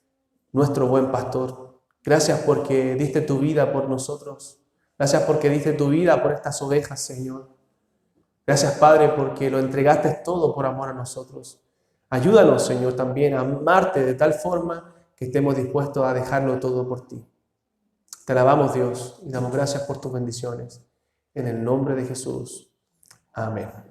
nuestro buen pastor. Gracias porque diste tu vida por nosotros. Gracias porque diste tu vida por estas ovejas, Señor. Gracias, Padre, porque lo entregaste todo por amor a nosotros. Ayúdanos, Señor, también a amarte de tal forma que estemos dispuestos a dejarlo todo por ti. Te alabamos, Dios, y damos gracias por tus bendiciones. En el nombre de Jesús. Amén.